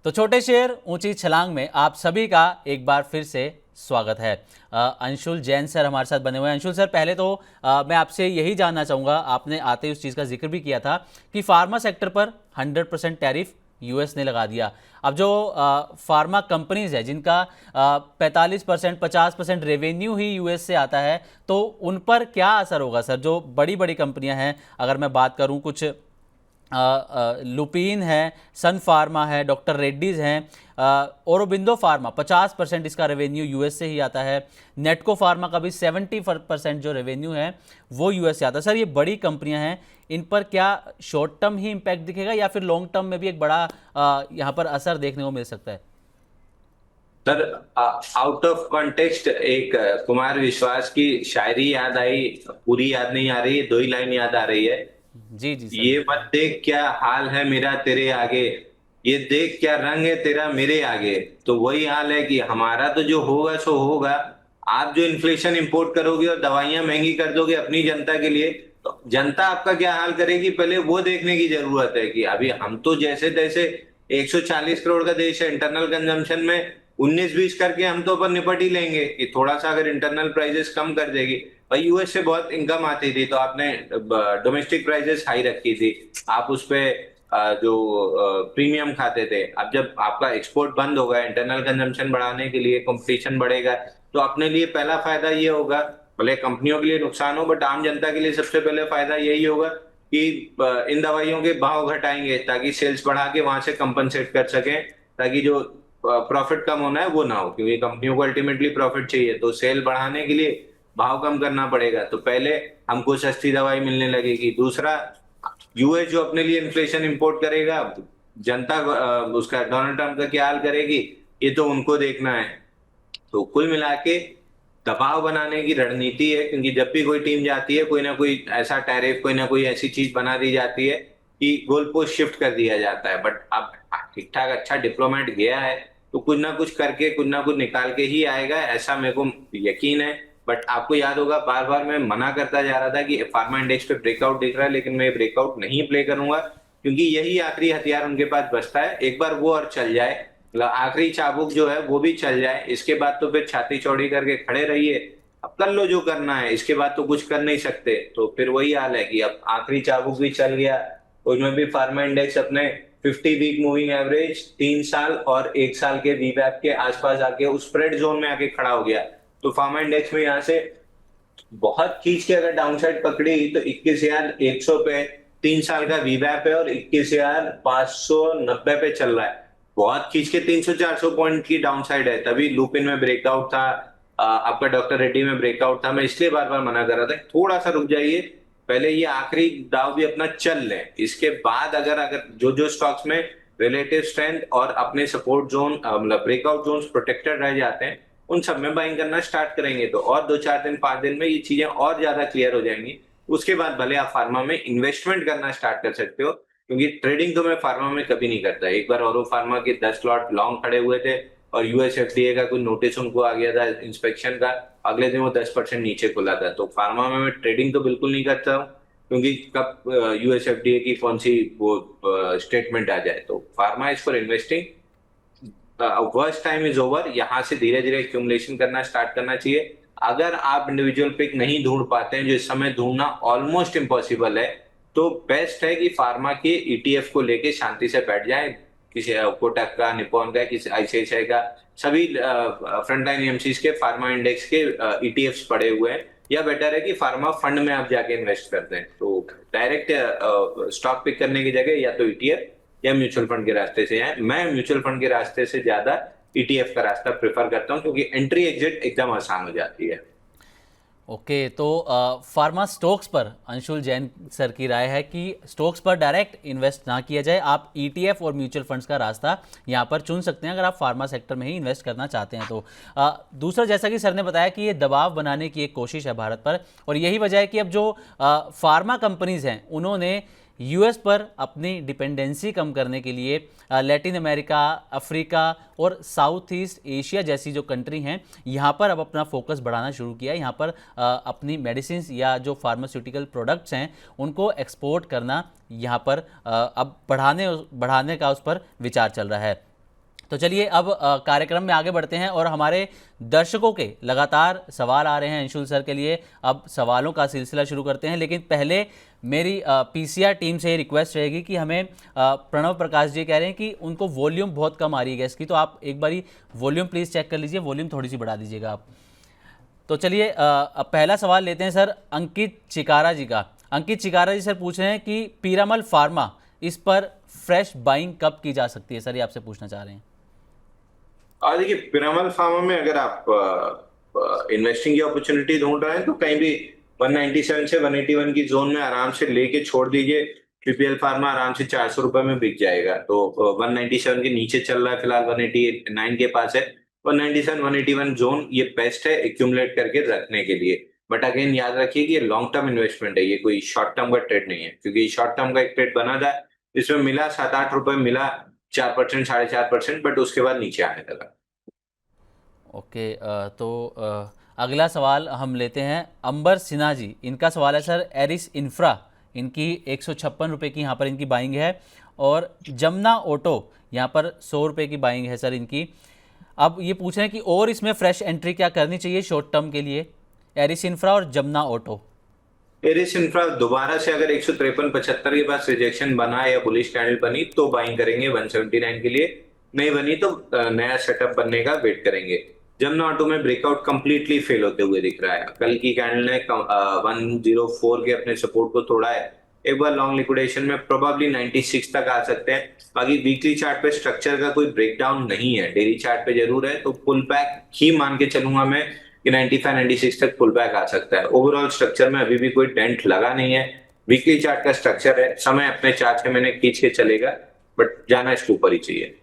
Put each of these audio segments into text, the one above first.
तो छोटे शेर ऊंची छलांग में आप सभी का एक बार फिर से स्वागत है। अंशुल जैन सर हमारे साथ बने हुए हैं। अंशुल सर, पहले तो मैं आपसे यही जानना चाहूँगा, आपने आते ही उस चीज़ का जिक्र भी किया था कि फार्मा सेक्टर पर 100% टैरिफ यूएस ने लगा दिया। अब जो फार्मा कंपनीज है जिनका 45% 50% रेवेन्यू ही यूएस से आता है, तो उन पर क्या असर होगा सर? जो बड़ी बड़ी कंपनियां हैं, अगर मैं बात करूं, कुछ लुपिन है, सन फार्मा है, डॉक्टर रेड्डीज हैं, औरोबिंदो फार्मा 50% इसका रेवेन्यू यूएस से ही आता है। नेटको फार्मा का भी 70% जो रेवेन्यू है वो यूएस से आता है। सर, ये बड़ी कंपनियां हैं, इन पर क्या शॉर्ट टर्म ही इम्पैक्ट दिखेगा या फिर लॉन्ग टर्म में भी एक बड़ा यहाँ पर असर देखने को मिल सकता है? सर, आउट ऑफ कॉन्टेक्स्ट एक कुमार विश्वास की शायरी याद आई। पूरी याद नहीं आ रही है, दो ही लाइन याद आ रही है। जी जी सर। ये मत देख क्या हाल है मेरा तेरे आगे, ये देख क्या रंग है तेरा मेरे आगे। तो वही हाल है कि हमारा तो जो होगा सो होगा। आप जो इन्फ्लेशन इंपोर्ट करोगे और दवाइयां महंगी कर दोगे अपनी जनता के लिए, तो जनता आपका क्या हाल करेगी, पहले वो देखने की जरूरत है। कि अभी हम तो जैसे तैसे 140 करोड़ का देश है, इंटरनल कंजम्पशन में 19-20 करके हम तो अपन निपट ही लेंगे। कि थोड़ा सा अगर इंटरनल प्राइसेस कम कर देगी, भाई यूएस से बहुत इनकम आती थी, तो आपने डोमेस्टिक प्राइसेस हाई रखी थी। आप उस पे जो प्रीमियम खाते थे, अब जब आपका एक्सपोर्ट बंद होगा, इंटरनल कंजम्पशन बढ़ाने के लिए कंपटीशन बढ़ेगा, तो अपने लिए पहला फायदा ये होगा। भले कंपनियों के लिए नुकसान हो, बट आम जनता के लिए सबसे पहले फायदा यही होगा कि इन दवाइयों के भाव घटाएंगे ताकि सेल्स बढ़ा के वहां से कंपनसेट कर सकें, ताकि जो प्रॉफिट कम होना है वो ना हो। क्योंकि कंपनियों को अल्टीमेटली प्रॉफिट चाहिए, तो सेल बढ़ाने के लिए भाव कम करना पड़ेगा। तो पहले हमको सस्ती दवाई मिलने लगेगी। दूसरा, यूएस जो अपने लिए इन्फ्लेशन इंपोर्ट करेगा, जनता उसका डोनाल्ड ट्रम्प का क्या हाल करेगी, ये तो उनको देखना है। तो कुल मिला के दबाव बनाने की रणनीति है। क्योंकि जब भी कोई टीम जाती है, कोई ना कोई ऐसा टैरिफ, कोई ना कोई ऐसी चीज बना दी जाती है कि गोल पोस्ट शिफ्ट कर दिया जाता है। बट अब ठीक ठाक अच्छा डिप्लोमेट गया है, तो कुछ ना कुछ करके कुछ ना कुछ निकाल के ही आएगा, ऐसा मेरे को यकीन है। बट आपको याद होगा, बार बार मैं मना करता जा रहा था कि फार्मा इंडेक्स पे ब्रेकआउट दिख रहा है, लेकिन मैं ब्रेकआउट नहीं प्ले करूंगा। क्योंकि यही आखिरी हथियार उनके पास बचता है। एक बार वो और चल जाए, मतलब आखिरी चाबुक जो है वो भी चल जाए, इसके बाद तो फिर छाती चौड़ी करके खड़े रहिए। अब कर लो जो करना है, इसके बाद तो कुछ कर नहीं सकते। तो फिर वही हाल है कि अब आखिरी चाबुक भी चल गया। उसमें भी फार्मा इंडेक्स अपने 50 वीक मूविंग एवरेज, 3 साल और 1 साल के वीवैप के आसपास आके उस स्प्रेड जोन में आके खड़ा हो गया। तो फार्मा इंडेक्स में यहाँ से बहुत खींच के अगर डाउनसाइड पकड़ी, तो 21,100 पे 3 साल का वीवैप है और 21,590 पे चल रहा है। बहुत खींच के 300-400 पॉइंट की डाउनसाइड है, तभी लुपिन में ब्रेकआउट था। आपका डॉक्टर रेड्डी में ब्रेकआउट था। मैं इसलिए बार बार मना कर रहा था कि थोड़ा सा रुक जाइए, पहले ये आखिरी दाव भी अपना चल ले। इसके बाद अगर अगर जो जो स्टॉक्स में रिलेटिव स्ट्रेंथ और अपने सपोर्ट जोन, मतलब ब्रेकआउट जोन प्रोटेक्टेड रह जाते हैं, उन सब में बाइंग करना स्टार्ट करेंगे, तो और 2-4 दिन 5 दिन में ये चीजें और ज्यादा क्लियर हो जाएंगी। उसके बाद भले आप फार्मा में इन्वेस्टमेंट करना स्टार्ट कर सकते हो। क्योंकि ट्रेडिंग तो मैं फार्मा में कभी नहीं करता। एक बार औरो फार्मा के 10 लॉट लॉन्ग खड़े हुए थे, और यूएस एफडीए का कोई नोटिस उनको आ गया था इंस्पेक्शन का, अगले दिन वो 10% नीचे खुला था। तो फार्मा में मैं ट्रेडिंग तो बिल्कुल नहीं करता हूँ, क्योंकि कब यूएस एफडीए की कौन सी वो स्टेटमेंट आ जाए। तो pharma is for investing. Worst time is over. यहाँ से धीरे धीरे एक्यूमुलेशन करना स्टार्ट करना चाहिए। अगर आप इंडिविजुअल पिक नहीं ढूंढ पाते हैं, जो इस समय ढूंढना ऑलमोस्ट इम्पॉसिबल है, तो बेस्ट है कि फार्मा के ईटीएफ को लेके शांति से बैठ जाए। किसी कोटक का, निप्पॉन का, किसी आईसीआईसीआई का, सभी फ्रंटलाइन एमसीज के फार्मा इंडेक्स के ईटीएफ्स पड़े हुए हैं। या बेटर है कि फार्मा फंड में आप जाके इन्वेस्ट करते हैं। तो डायरेक्ट स्टॉक पिक करने की जगह या तो ईटीएफ या म्यूचुअल फंड के रास्ते से है। मैं म्यूचुअल फंड के रास्ते से ज्यादा ईटीएफ का रास्ता प्रेफर करता हूं, क्योंकि एंट्री एग्जिट एकदम आसान हो जाती है। ओके, तो फार्मा स्टॉक्स पर अंशुल जैन सर की राय है कि स्टॉक्स पर डायरेक्ट इन्वेस्ट ना किया जाए, आप ईटीएफ और म्यूचुअल फंड्स का रास्ता यहाँ पर चुन सकते हैं अगर आप फार्मा सेक्टर में ही इन्वेस्ट करना चाहते हैं तो। दूसरा, जैसा कि सर ने बताया कि ये दबाव बनाने की एक कोशिश है भारत पर, और यही वजह है कि अब जो फार्मा कंपनीज हैं उन्होंने यूएस पर अपनी डिपेंडेंसी कम करने के लिए लैटिन अमेरिका, अफ्रीका और साउथ ईस्ट एशिया जैसी जो कंट्री हैं यहाँ पर अब अपना फोकस बढ़ाना शुरू किया है। यहाँ पर अपनी मेडिसिन या जो फार्मास्यूटिकल प्रोडक्ट्स हैं उनको एक्सपोर्ट करना यहाँ पर अब बढ़ाने बढ़ाने का उस पर विचार चल रहा है। तो चलिए अब कार्यक्रम में आगे बढ़ते हैं और हमारे दर्शकों के लगातार सवाल आ रहे हैं अंशुल सर के लिए। अब सवालों का सिलसिला शुरू करते हैं, लेकिन पहले मेरी पीसीआर टीम से रिक्वेस्ट रहेगी कि हमें प्रणव प्रकाश जी कह रहे हैं कि उनको वॉल्यूम बहुत कम आ रही है गैस की, तो आप एक बारी वॉल्यूम प्लीज़ चेक कर लीजिए, वॉल्यूम थोड़ी सी बढ़ा दीजिएगा आप। तो चलिए अब पहला सवाल लेते हैं सर अंकित चिकारा जी का। अंकित चिकारा जी सर पूछ रहे हैं कि पीरामल फार्मा, इस पर फ्रेश बाइंग कब की जा सकती है सर, ये आपसे पूछना चाह रहे हैं। और देखिए, पिरामल फार्मा में अगर आप इन्वेस्टिंग की अपॉर्चुनिटी ढूंढ रहे हैं तो कहीं भी 197 से 181 की जोन में आराम से लेके छोड़ दीजिए। पीपीएल फार्मा आराम से 400 रुपए में बिक जाएगा। तो 197 के नीचे चल रहा है फिलहाल, 189 के पास है। 197 181 जोन ये बेस्ट है एक्यूमुलेट करके रखने के लिए। बट अगेन याद रखिए कि ये लॉन्ग टर्म इन्वेस्टमेंट है, ये कोई शॉर्ट टर्म का ट्रेड नहीं है। क्योंकि शॉर्ट टर्म का एक ट्रेड बना था, इसमें मिला 7-8 रुपए, मिला 4%, 4.5%, बट उसके बाद नीचे आने लगा। ओके, तो अगला सवाल हम लेते हैं अंबर सिन्हा जी। इनका सवाल है सर एरिस इंफ्रा, इनकी 156 रुपये की यहाँ पर इनकी बाइंग है, और जमुना ऑटो यहाँ पर 100 रुपये की बाइंग है सर इनकी। अब ये पूछ रहे हैं कि और इसमें फ्रेश एंट्री क्या करनी चाहिए शॉर्ट टर्म के लिए, एरिस इंफ्रा और जमुना ऑटो। एरिस इंफ्रा दोबारा से अगर 153.75 के पास रिजेक्शन बना या बुलिश कैंडल बनी तो बाइंग करेंगे 179 के लिए, नहीं बनी तो नया सेटअप बनने का वेट करेंगे। जमुना ऑटो में ब्रेकआउट कंप्लीटली फेल होते हुए दिख रहा है। कल की कैंडल ने 104 के अपने सपोर्ट को तोड़ा है। एक बार लॉन्ग लिक्विडेशन में प्रोबेबली 96 तक आ सकते हैं। बाकी वीकली चार्ट पे स्ट्रक्चर का कोई ब्रेकडाउन नहीं है, डेली चार्ट पे जरूर है, तो पुल बैक ही मान के चलूंगा मैं कि 95 96 तक पुल बैक आ सकता है। ओवरऑल स्ट्रक्चर में अभी भी कोई डेंट लगा नहीं है। वीकली चार्ट का स्ट्रक्चर है, समय अपने 4-6 महीने खींच के चलेगा, बट जाना इसके ऊपर ही चाहिए।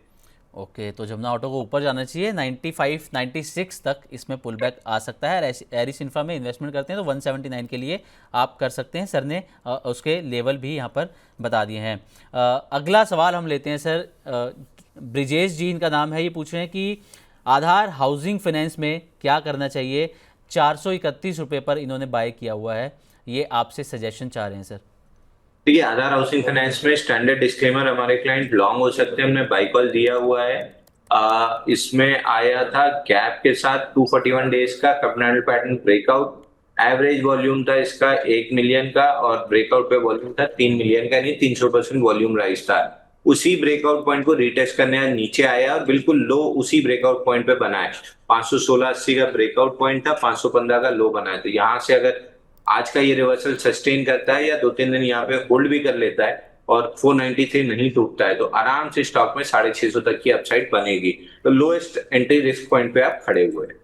ओके, तो जमुना ऑटो को ऊपर जाना चाहिए, 95 96 तक इसमें पुल बैक आ सकता है। एरिस इंफ्रा में इन्वेस्टमेंट करते हैं तो 179 के लिए आप कर सकते हैं। सर ने उसके लेवल भी यहाँ पर बता दिए हैं। अगला सवाल हम लेते हैं सर, ब्रिजेश जी इनका नाम है, ये पूछ रहे हैं कि आधार हाउसिंग फाइनेंस में क्या करना चाहिए। 431 रुपये पर इन्होंने बाय किया हुआ है, ये आपसे सजेशन चाह रहे हैं सर। देखिए, आधार हाउसिंग फाइनेंस में स्टैंडर्ड डिस्क्लेमर, हमारे क्लाइंट लॉन्ग हो सकते हैं, हमने बाई कॉल दिया हुआ है। इसमें आया था गैप के साथ 241 डेज का candle pattern breakout. Average volume था इसका 1 मिलियन का, और ब्रेकआउट पे वॉल्यूम था 3 मिलियन का, नहीं 300% वॉल्यूम राइज था। उसी ब्रेकआउट पॉइंट को रिटेस्ट करने आज नीचे आया और बिल्कुल लो उसी ब्रेकआउट पॉइंट पे बना है। 516.80 का ब्रेकआउट पॉइंट था, 515 का लो बना है। तो यहाँ से अगर आज का ये रिवर्सल सस्टेन करता है या 2-3 दिन यहाँ पे होल्ड भी कर लेता है और 493 नहीं टूटता है, तो आराम से स्टॉक में 650 तक की अपसाइड बनेगी। तो लोएस्ट एंट्री रिस्क पॉइंट पे आप खड़े हुए हैं।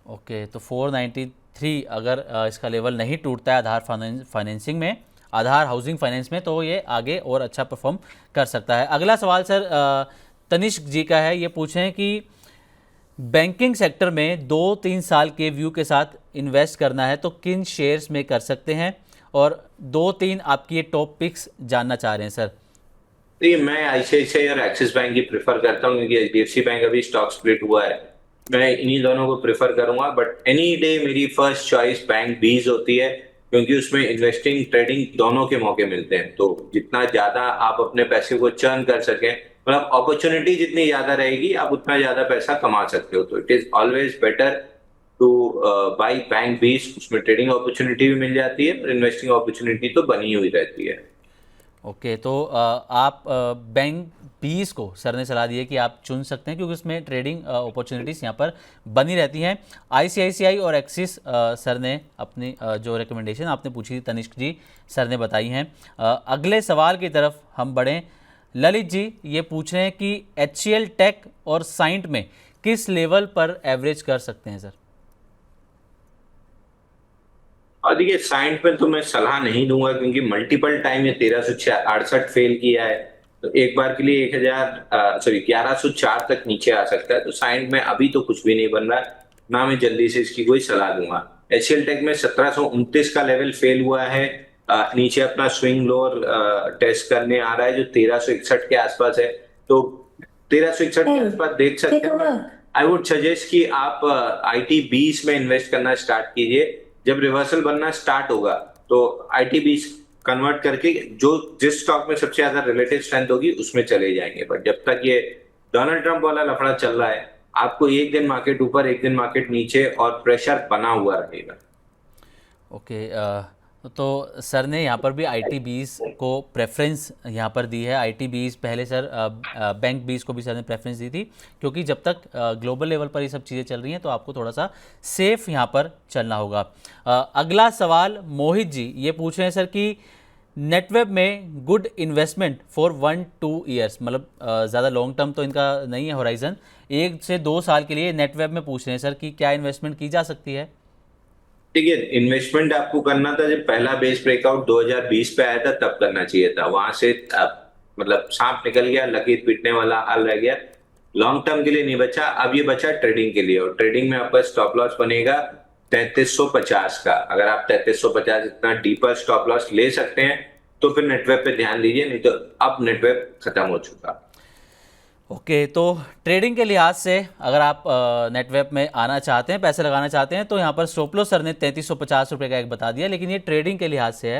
ओके, तो 493 अगर इसका लेवल नहीं टूटता है आधार फाइनेंसिंग में, आधार हाउसिंग फाइनेंस में, तो ये आगे और अच्छा परफॉर्म कर सकता है। अगला सवाल सर तनिष्क जी का है, ये पूछें कि बैंकिंग सेक्टर में 2-3 साल के व्यू के साथ इन्वेस्ट करना है तो किन शेयर्स में कर सकते हैं, और 2-3 आपकी ये टॉप पिक्स जानना चाह रहे हैं सर। देखिए, मैं आईसीआईसीआई और एक्सिस बैंक ही प्रेफर करता हूँ, क्योंकि एचडीएफसी बैंक अभी स्टॉक स्प्लिट हुआ है। मैं इन्हीं दोनों को प्रेफर करूंगा, बट एनी डे मेरी फर्स्ट चॉइस बैंक बीज होती है, क्योंकि उसमें इन्वेस्टिंग ट्रेडिंग दोनों के मौके मिलते हैं। तो जितना ज्यादा आप अपने पैसे को चर्न कर सकें, मतलब अपॉर्चुनिटी जितनी ज्यादा रहेगी आप उतना ज्यादा पैसा कमा सकते हो। तो it is always better two by bank बीज, उसमें ट्रेडिंग अपॉर्चुनिटी भी मिल जाती है और इन्वेस्टिंग अपॉर्चुनिटी तो बनी हुई रहती है। ओके, तो आप बैंक 20 को सर ने सलाह दी है कि आप चुन सकते हैं, क्योंकि उसमें ट्रेडिंग अपॉर्चुनिटीज़ यहाँ पर बनी रहती हैं। आईसीआईसीआई और एक्सिस सर ने अपनी जो रिकमेंडेशन आपने पूछी थी तनिष्क जी, सर ने बताई हैं। अगले सवाल की तरफ हम बढ़ें। ललित जी ये पूछ रहे हैं कि HCL टेक और साइंट में किस लेवल पर एवरेज कर सकते हैं सर। और देखिए, साइंट पे तो मैं सलाह नहीं दूंगा, क्योंकि मल्टीपल टाइम ये 1368 फेल किया है। तो एक बार के लिए 1104 तक नीचे आ सकता है। तो साइंट में अभी तो कुछ भी नहीं बन रहा, ना मैं जल्दी से इसकी कोई सलाह दूंगा। HCL टेक में 1729 का लेवल फेल हुआ है, नीचे अपना स्विंग लोअर टेस्ट करने आ रहा है जो 1361 के आसपास है। तो 1361 के आसपास देख सकते हैं। आई वुड सजेस्ट कि आप IT20 में इन्वेस्ट करना स्टार्ट कीजिए। जब रिवर्सल बनना स्टार्ट होगा तो IT20 कन्वर्ट करके जो जिस स्टॉक में सबसे ज्यादा रिलेटिव स्ट्रेंथ होगी उसमें चले जाएंगे। बट जब तक ये डोनाल्ड ट्रंप वाला लफड़ा चल रहा है, आपको एक दिन मार्केट ऊपर एक दिन मार्केट नीचे और प्रेशर बना हुआ रहेगा। ओके, तो सर ने यहाँ पर भी ITBs को प्रेफरेंस यहाँ पर दी है। ITBs पहले सर बैंक बीज को भी सर ने प्रेफरेंस दी थी, क्योंकि जब तक ग्लोबल लेवल पर ये सब चीज़ें चल रही हैं तो आपको थोड़ा सा सेफ यहाँ पर चलना होगा। अगला सवाल मोहित जी ये पूछ रहे हैं सर कि नेटवेब में गुड इन्वेस्टमेंट फॉर 1-2 ईयर्स, मतलब ज़्यादा लॉन्ग टर्म तो इनका नहीं है होराइजन, 1 से 2 साल के लिए नेटवेब में पूछ रहे हैं सर कि क्या इन्वेस्टमेंट की जा सकती है। ठीक है, इन्वेस्टमेंट आपको करना था जब पहला बेस ब्रेकआउट 2020 पे आया था तब करना चाहिए था। वहां से मतलब सांप निकल गया, लकीर पीटने वाला हाल रह गया, लॉन्ग टर्म के लिए नहीं बचा। अब ये बचा ट्रेडिंग के लिए, और ट्रेडिंग में आपका स्टॉप लॉस बनेगा 3350 का। अगर आप 3350 इतना डीपर स्टॉप लॉस ले सकते हैं तो फिर नेटवेब पे ध्यान दीजिए, नहीं तो अब नेटवेब खत्म हो चुका। ओके, तो ट्रेडिंग के लिहाज से अगर आप नेटवेब में आना चाहते हैं, पैसे लगाना चाहते हैं, तो यहाँ पर स्टॉप लॉस सर ने 3350 रुपये का एक बता दिया, लेकिन ये ट्रेडिंग के लिहाज से है।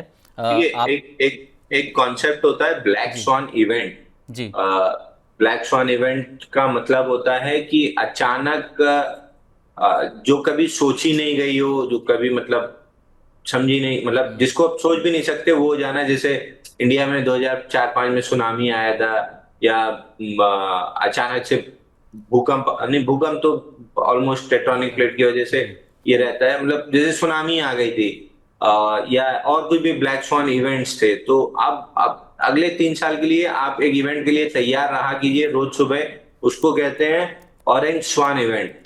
ये आप एक कॉन्सेप्ट होता है ब्लैक जी स्वॉन इवेंट। जी ब्लैक स्वॉन इवेंट का मतलब होता है कि अचानक जो कभी सोची नहीं गई हो, जो कभी मतलब समझी नहीं, मतलब जिसको आप सोच भी नहीं सकते वो हो जाना। जैसे इंडिया में 2004-5 में सुनामी आया था, या अचानक से भूकंप, नहीं भूकंप तो ऑलमोस्ट टेक्टोनिक प्लेट की वजह से जी ये रहता है, मतलब जैसे सुनामी आ गई थी, या और कोई भी ब्लैक स्वॉन इवेंट्स थे। तो अब अगले 3 साल के लिए आप एक इवेंट के लिए तैयार रहा कीजिए रोज सुबह। उसको कहते हैं ऑरेंज स्वान इवेंट।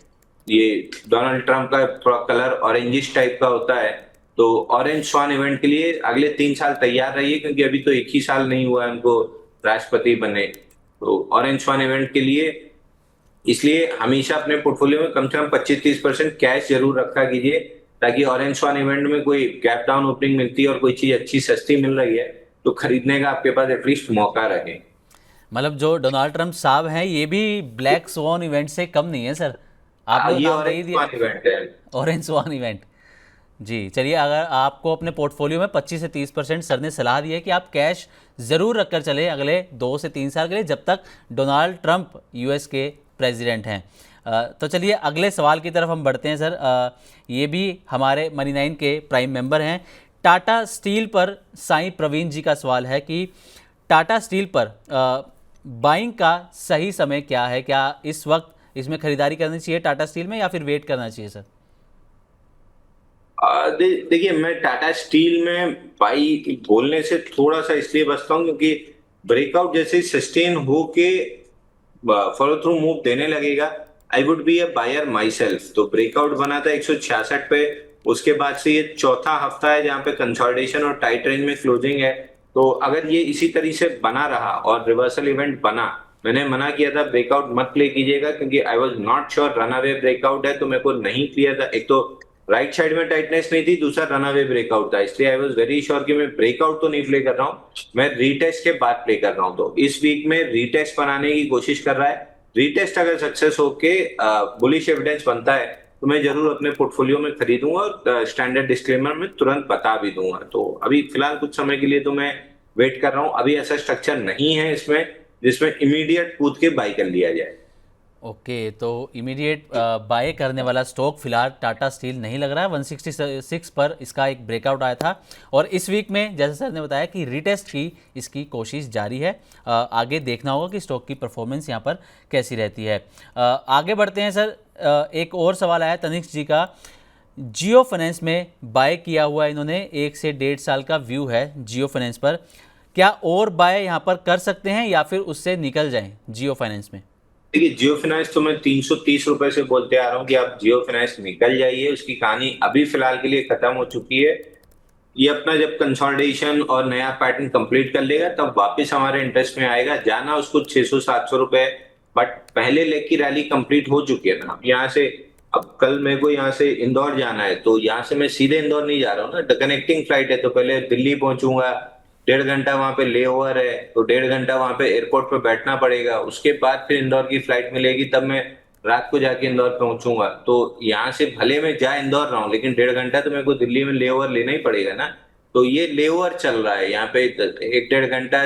ये डोनाल्ड ट्रंप का थोड़ा कलर ऑरेंजिश टाइप का होता है, तो ऑरेंज स्वान इवेंट के लिए अगले 3 साल तैयार रहिए, क्योंकि अभी तो एक ही साल नहीं हुआ है उनको राष्ट्रपति बने। तो ऑरेंज स्वान इवेंट के लिए इसलिए हमेशा अपने पोर्टफोलियो में कम से कम 25-30% कैश जरूर रखा कीजिए, ताकि ऑरेंज स्वान इवेंट में कोई गैप डाउन ओपनिंग मिलती है और कोई चीज अच्छी सस्ती मिल रही है तो खरीदने का आपके पास एटलीस्ट मौका रहे। मतलब जो डोनाल्ड ट्रंप साहब हैं ये भी ब्लैक स्वॉन इवेंट से कम नहीं है सर, आपने तो ये नाम दे ऑरेंज ही दिया, स्वान इवेंट है। Orange swan event. जी चलिए, अगर आपको अपने पोर्टफोलियो में 25 से 30% सर ने सलाह दी है कि आप कैश ज़रूर रखकर चले अगले 2 से 3 साल के लिए, जब तक डोनाल्ड ट्रंप US के प्रेसिडेंट हैं। तो चलिए अगले सवाल की तरफ हम बढ़ते हैं सर। ये भी हमारे मनी 9 के प्राइम मेंबर हैं। टाटा स्टील पर साईं प्रवीण जी का सवाल है कि टाटा स्टील पर बाइंग का सही समय क्या है, क्या इस वक्त इसमें खरीदारी करनी चाहिए टाटा स्टील में, या फिर वेट करना चाहिए सर। देखिए, मैं टाटा स्टील में बाई बोलने से थोड़ा सा इसलिए बचता हूँ क्योंकि ब्रेकआउट जैसे सस्टेन हो के फॉलो थ्रू मूव देने लगेगा, I would be a buyer myself. तो ब्रेकआउट बना था 166 पे, उसके बाद से ये चौथा हफ्ता है जहां पे कंसोलिडेशन और टाइट रेंज में क्लोजिंग है। तो अगर ये इसी तरीके से बना रहा और रिवर्सल इवेंट बना, मैंने मना किया था ब्रेकआउट मत प्ले कीजिएगा, क्योंकि I was not sure run away breakout है, तो मेरे को नहीं क्लियर था। एक तो राइट साइड में टाइटनेस नहीं थी, दूसरा रन अवे ब्रेकआउट था, इसलिए आई वॉज वेरी श्योर कि मैं ब्रेकआउट तो नहीं प्ले कर रहा हूँ, मैं रीटेस्ट के बाद प्ले कर रहा हूँ। तो इस वीक में रीटेस्ट बनाने की कोशिश कर रहा है। रीटेस्ट अगर सक्सेस होके बुलिश एविडेंस बनता है तो मैं जरूर अपने पोर्टफोलियो में खरीदूंगा, और स्टैंडर्ड डिस्क्लेमर में तुरंत बता भी दूंगा। तो अभी फिलहाल कुछ समय के लिए तो मैं वेट कर रहा हूँ। अभी ऐसा स्ट्रक्चर नहीं है इसमें जिसमें इमीडिएट कूद के बाई कर लिया जाए। ओके, तो इमीडिएट बाय करने वाला स्टॉक फिलहाल टाटा स्टील नहीं लग रहा है। 166 पर इसका एक ब्रेकआउट आया था, और इस वीक में जैसे सर ने बताया कि रीटेस्ट की इसकी कोशिश जारी है। आगे देखना होगा कि स्टॉक की परफॉर्मेंस यहाँ पर कैसी रहती है। आगे बढ़ते हैं सर। एक और सवाल आया तनिष्क जी का। जियो फाइनेंस में बाय किया हुआ है इन्होंने, 1 से 1.5 साल का व्यू है जियो फाइनेंस पर। क्या और बाय यहाँ पर कर सकते हैं या फिर उससे निकल जाएं जियो फाइनेंस में। देखिए, जियो फाइनेंस तो मैं 330 रुपए से बोलते आ रहा हूँ कि आप जियो फाइनेंस निकल जाइए, उसकी कहानी अभी फिलहाल के लिए खत्म हो चुकी है। ये अपना जब कंसोलिडेशन और नया पैटर्न कंप्लीट कर लेगा तब वापस हमारे इंटरेस्ट में आएगा। जाना उसको 600-700 रुपए, बट पहले लेग की रैली कंप्लीट हो चुकी है ना। यहाँ से अब कल मेरे को यहाँ से इंदौर जाना है, तो यहाँ से मैं सीधे इंदौर नहीं जा रहा हूँ ना, कनेक्टिंग फ्लाइट है, तो पहले दिल्ली पहुंचूंगा, 1.5 घंटा वहां पे ले ओवर है, तो 1.5 घंटा वहां पे एयरपोर्ट पे बैठना पड़ेगा, उसके बाद फिर इंदौर की फ्लाइट मिलेगी, तब मैं रात को जाके इंदौर पहुंचूंगा। तो यहाँ से भले मैं जा इंदौर रहा हूँ, लेकिन 1.5 घंटा तो मेरे को दिल्ली में ले ओवर लेना ही पड़ेगा ना। तो ये ले ओवर चल रहा है यहाँ पे, 1-1.5 घंटा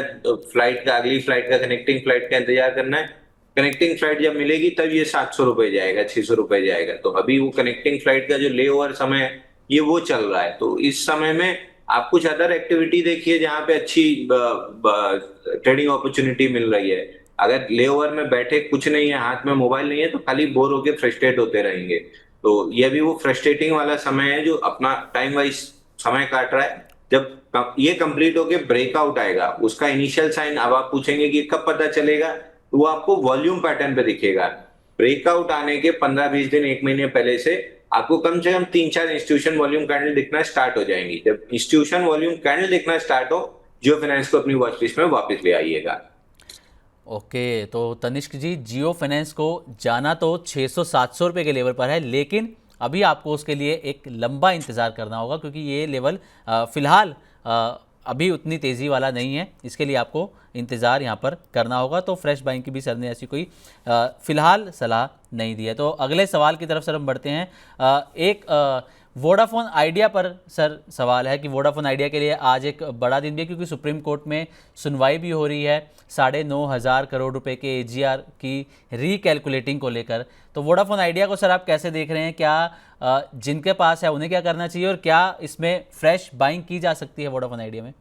फ्लाइट का, अगली फ्लाइट का, कनेक्टिंग फ्लाइट का इंतजार करना है। कनेक्टिंग फ्लाइट जब मिलेगी तब ये 700 रुपये जाएगा, 600 रुपये जाएगा। तो अभी वो कनेक्टिंग फ्लाइट का जो ले ओवर समय है ये वो चल रहा है। तो इस समय में आप कुछ अदर एक्टिविटी देखिए जहाँ पे अच्छी ट्रेडिंग अपॉर्चुनिटी मिल रही है। अगर ले ओवर में बैठे कुछ नहीं है, हाथ में मोबाइल नहीं है, तो खाली बोर होके फ्रस्ट्रेट होते रहेंगे। तो ये भी वो फ्रस्ट्रेटिंग वाला समय है जो अपना टाइम वाइज समय काट रहा है। जब ये कंप्लीट होके ब्रेकआउट आएगा, उसका इनिशियल साइन अब आप पूछेंगे कि कब पता चलेगा, तो वो आपको वॉल्यूम पैटर्न पे दिखेगा। ब्रेकआउट आने के 15-20 दिन, एक महीने पहले से आपको कम से कम 3-4 इंस्टीट्यूशन वॉल्यूम कैंडल दिखना स्टार्ट हो जाएंगी। जब इंस्टीट्यूशन वॉल्यूम कैंडल दिखना स्टार्ट हो, जियो फाइनेंस को अपनी वॉच लिस्ट में वापस ले आइएगा। ओके, तो तनिष्क जी, जियो फाइनेंस को जाना तो 600-700 रुपये के लेवल पर है, लेकिन अभी आपको उसके लिए एक लंबा इंतज़ार करना होगा, क्योंकि ये लेवल फ़िलहाल अभी उतनी तेज़ी वाला नहीं है। इसके लिए आपको इंतज़ार यहाँ पर करना होगा। तो फ्रेश बाइंग की भी सर ने ऐसी कोई फ़िलहाल सलाह नहीं दी है। तो अगले सवाल की तरफ सर हम बढ़ते हैं। एक वोडाफोन आइडिया पर सर सवाल है कि वोडाफोन आइडिया के लिए आज एक बड़ा दिन भी है, क्योंकि सुप्रीम कोर्ट में सुनवाई भी हो रही है 9,500 करोड़ रुपए के एजीआर की रीकैलकुलेटिंग को लेकर। तो वोडाफोन आइडिया को सर आप कैसे देख रहे हैं? क्या जिनके पास है उन्हें क्या करना चाहिए, और क्या इसमें फ्रेश बाइंग की जा सकती है वोडाफोन आइडिया में?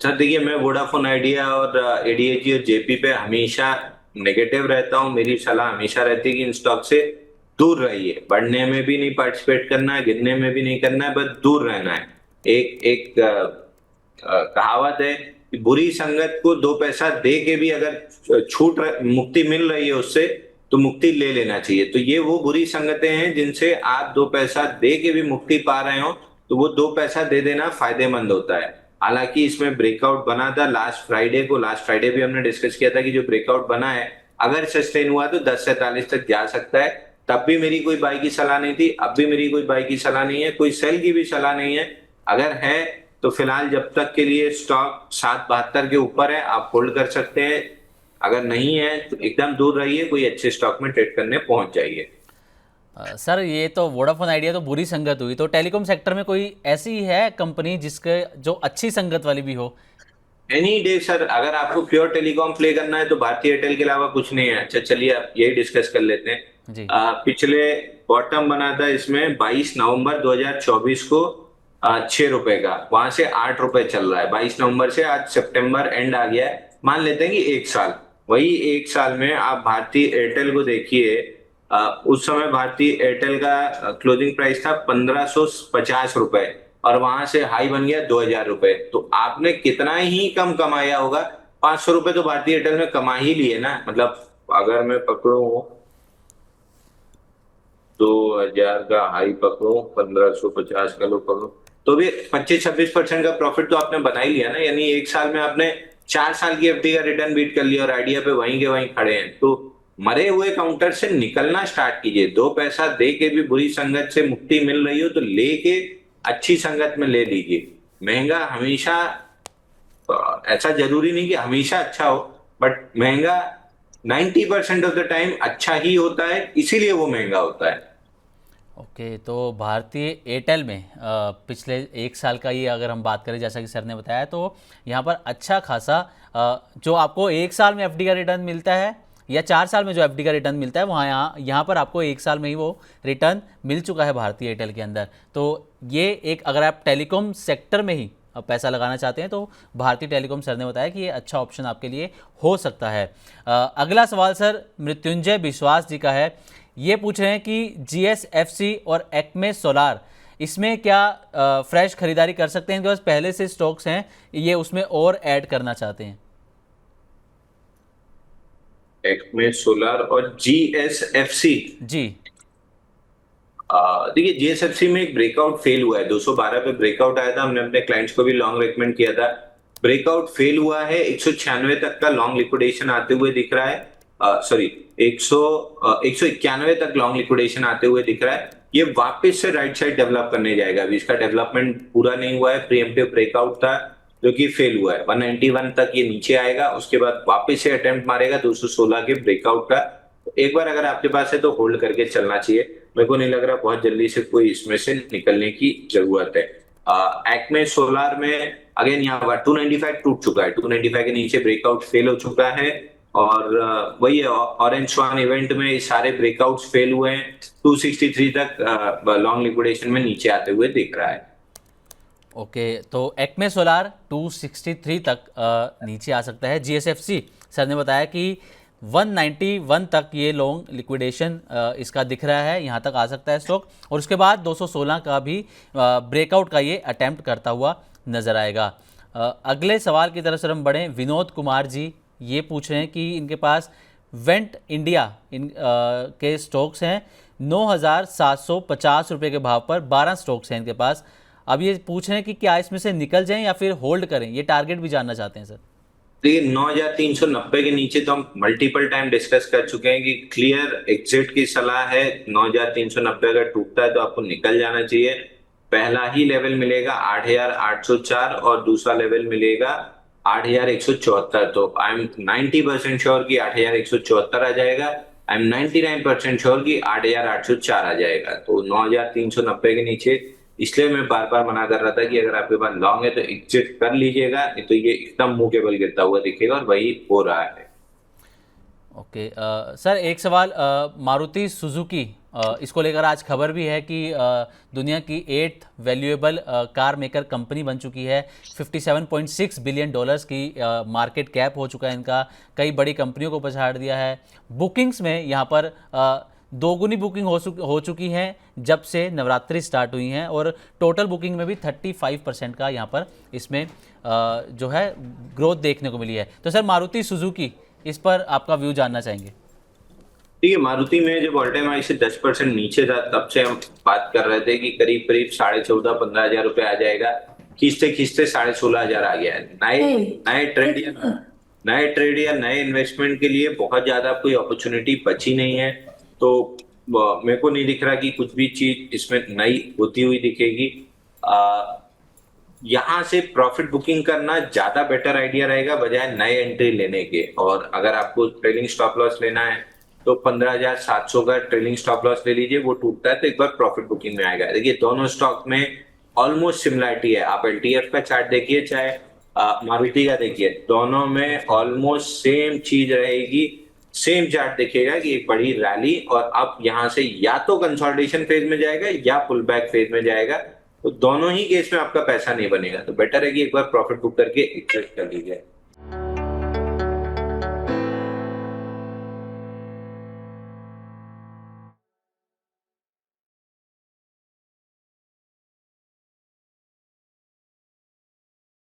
सर देखिए, मैं वोडाफोन आइडिया और एडीएजी और जेपी पे हमेशा नेगेटिव रहता हूँ। मेरी सलाह हमेशा रहती है कि इन स्टॉक से दूर रहिए। बढ़ने में भी नहीं पार्टिसिपेट करना है, गिरने में भी नहीं करना है, बस दूर रहना है। एक एक कहावत है कि बुरी संगत को 2 पैसा दे के भी अगर मुक्ति मिल रही है उससे, तो मुक्ति ले लेना चाहिए। तो ये वो बुरी संगतें हैं जिनसे आप 2 पैसा दे के भी मुक्ति पा रहे हो, तो वो 2 पैसा दे देना फायदेमंद होता है। हालांकि इसमें ब्रेकआउट बना था लास्ट फ्राइडे भी हमने डिस्कस किया था कि जो ब्रेकआउट बना है अगर सस्टेन हुआ तो 10 से 43 तक जा सकता है। तब भी मेरी कोई बाई की सलाह नहीं थी, अब भी मेरी कोई बाई की सलाह नहीं है, कोई सेल की भी सलाह नहीं है। अगर है तो फिलहाल जब तक के लिए स्टॉक 7.72 के ऊपर है, आप होल्ड कर सकते हैं। अगर नहीं है तो एकदम दूर रहिए, कोई अच्छे स्टॉक में ट्रेड करने पहुंच जाइए। सर ये तो वोडाफोन आइडिया तो बुरी संगत हुई, तो टेलीकॉम सेक्टर में कोई ऐसी है कंपनी जिसके जो अच्छी संगत वाली भी हो? एनी डे सर, अगर आपको प्योर टेलीकॉम प्ले करना है तो भारतीय एयरटेल के अलावा कुछ नहीं है। अच्छा चलिए आप यही डिस्कस कर लेते हैं। जी। पिछले बॉटम बना था इसमें 22 नवंबर 2024 को 6 रुपए का, वहां से 8 रुपए चल रहा है। 22 नवंबर से आज सितंबर एंड आ गया है, मान लेते हैं कि 1 साल। वही 1 साल में आप भारतीय एयरटेल को देखिए। उस समय भारतीय एयरटेल का क्लोजिंग प्राइस था 1550 रुपए, और वहां से हाई बन गया 2000 रुपए। तो आपने कितना ही कम कमाया होगा, 500 रुपए तो भारतीय एयरटेल में कमा ही लिए ना। मतलब अगर मैं पकड़ू 2000 का हाई पकड़ू, 1550 का लो पकड़ू, तो भी 25-26% का प्रॉफिट तो आपने बना ही लिया ना। यानी 1 साल में आपने 4 साल की एफडी का रिटर्न बीट कर लिया, और आइडिया पे वहीं के वहीं खड़े हैं। तो मरे हुए काउंटर से निकलना स्टार्ट कीजिए। 2 पैसा दे के भी बुरी संगत से मुक्ति मिल रही हो तो लेके अच्छी संगत में ले लीजिए। महंगा हमेशा ऐसा जरूरी नहीं कि हमेशा अच्छा हो, बट महंगा 90% ऑफ द टाइम अच्छा ही होता है, इसीलिए वो महंगा होता है। ओके, तो भारतीय एयरटेल में पिछले 1 साल का ये अगर हम बात करें, जैसा कि सर ने बताया, तो यहाँ पर अच्छा खासा जो आपको 1 साल में एफडी का रिटर्न मिलता है, या 4 साल में जो एफडी का रिटर्न मिलता है, वहाँ यहाँ पर आपको 1 साल में ही वो रिटर्न मिल चुका है भारतीय एयरटेल के अंदर। तो ये एक, अगर आप टेलीकॉम सेक्टर में ही पैसा लगाना चाहते हैं तो भारतीय टेलीकॉम सर ने बताया कि ये अच्छा ऑप्शन आपके लिए हो सकता है। अगला सवाल सर मृत्युंजय विश्वास जी का है। ये पूछ रहे हैं कि जीएसएफसी और एक्मे सोलार, इसमें क्या फ्रेश खरीदारी कर सकते हैं? इनके पास पहले से स्टॉक्स हैं, ये उसमें और ऐड करना चाहते हैं। एक्मे सोलार और जीएसएफसी। जी। देखिए, जीएसएफसी में एक ब्रेकआउट फेल हुआ है। 212 पे ब्रेकआउट आया था, हमने अपने क्लाइंट्स को भी लॉन्ग रेकमेंड किया था। ब्रेकआउट फेल हुआ है, 196 तक का लॉन्ग लिक्विडेशन आते हुए दिख रहा है। सॉरी, 191 तक लॉन्ग लिक्विडेशन आते हुए दिख रहा है। ये वापस से राइट साइड डेवलप करने जाएगा। अभी इसका डेवलपमेंट पूरा नहीं हुआ है, प्रीएम्प्टिव ब्रेकआउट था जो कि फेल हुआ है। 191 तक ये नीचे आएगा, उसके बाद वापस से अटेम्प्ट मारेगा 216 के ब्रेकआउट का। एक बार अगर आपके पास है तो होल्ड करके चलना चाहिए। मेरे को नहीं लग रहा बहुत जल्दी से कोई इसमें से निकलने की जरूरत है। एक्मे सोलार में अगेन यहाँ पर 295 टूट चुका है, 295 के नीचे ब्रेकआउट फेल हो चुका है, और वही ऑरेंज स्वान इवेंट में ये सारे ब्रेकआउट्स फेल हुए हैं, 263 तक लॉन्ग लिक्विडेशन में नीचे आते हुए दिख रहा है। ओके, तो एक्मे सोलार 263 तक नीचे आ सकता है। जीएसएफसी सर ने बताया कि 191 तक ये लॉन्ग लिक्विडेशन इसका दिख रहा है, यहाँ तक आ सकता है स्टॉक, और उसके बाद 216 का भी ब्रेकआउट का ये अटेम्प्ट करता हुआ नजर आएगा। अगले सवाल की तरफ से हम बढ़ें। विनोद कुमार जी ये पूछ रहे हैं कि इनके पास वेंट इंडिया के स्टॉक्स हैं 9,750 रुपये के भाव पर, 12 स्टॉक्स हैं इनके पास। अब ये पूछ रहे हैं कि क्या इसमें से निकल जाएं या फिर होल्ड करें, ये टारगेट भी जानना चाहते हैं सर। देखिए 9,390 के नीचे तो हम मल्टीपल टाइम डिस्कस कर चुके हैं कि क्लियर एग्जिट की सलाह है। 9,390 अगर टूटता है तो आपको निकल जाना चाहिए। पहला ही लेवल मिलेगा 8,804 और दूसरा लेवल मिलेगा 8,174। तो आई एम 90% श्योर कि 8,174 आ जाएगा। आई एम 99% श्योर कि 8,804 आ जाएगा। तो 9,390 के नीचे इसलिए मैं बार बार मना कर रहा था कि अगर आपके पास लॉन्ग है तो एग्जिट कर लीजिएगा, नहीं तो ये एकदम मुंह के बल गिरता हुआ दिखेगा, और वही हो रहा है। ओके सर, एक सवाल मारुति सुजुकी, इसको लेकर आज खबर भी है कि दुनिया की 8th valuable car maker company बन चुकी है। 57.6 बिलियन डॉलर्स की मार्केट कैप हो चुका है इनका, कई बड़ी कंपनियों को पछाड़ दिया है। बुकिंग्स में यहाँ पर दोगुनी बुकिंग हो चुकी है जब से नवरात्रि स्टार्ट हुई हैं, और टोटल बुकिंग में भी 35% का यहाँ पर इसमें जो है ग्रोथ देखने को मिली है। तो सर मारुति सुजुकी, इस पर आपका व्यू जानना चाहेंगे। ठीक है, मारुति में जब ऑल टाइम हाई से 10% नीचे था तब से हम बात कर रहे थे कि करीब करीब 14,500-15,000 रुपए आ जाएगा। खींचते खींचते 16,500 आ गया है। नए ट्रेड या नए इन्वेस्टमेंट के लिए बहुत ज्यादा कोई अपॉर्चुनिटी बची नहीं है। तो मेरे को नहीं दिख रहा कि कुछ भी चीज इसमें नई होती हुई दिखेगी। यहाँ से प्रॉफिट बुकिंग करना ज्यादा बेटर आइडिया रहेगा बजाय नए एंट्री लेने के। और अगर आपको ट्रेलिंग स्टॉप लॉस लेना है तो 15,700 का ट्रेलिंग स्टॉप लॉस ले लीजिए। वो टूटता है तो एक बार प्रॉफिट बुकिंग में आएगा। देखिए दोनों स्टॉक में ऑलमोस्ट सिमिलरिटी है। आप एलटीएफ का चार्ट देखिए चाहे मारुति का देखिए, दोनों में ऑलमोस्ट सेम चीज रहेगी। सेम चार्ट देखिएगा कि एक बड़ी रैली, और अब यहाँ से या तो कंसोलिडेशन फेज में जाएगा या पुल बैक फेज में जाएगा। तो दोनों ही केस में आपका पैसा नहीं बनेगा। तो बेटर है कि एक बार प्रॉफिट बुक करके एग्जिट कर लीजिए।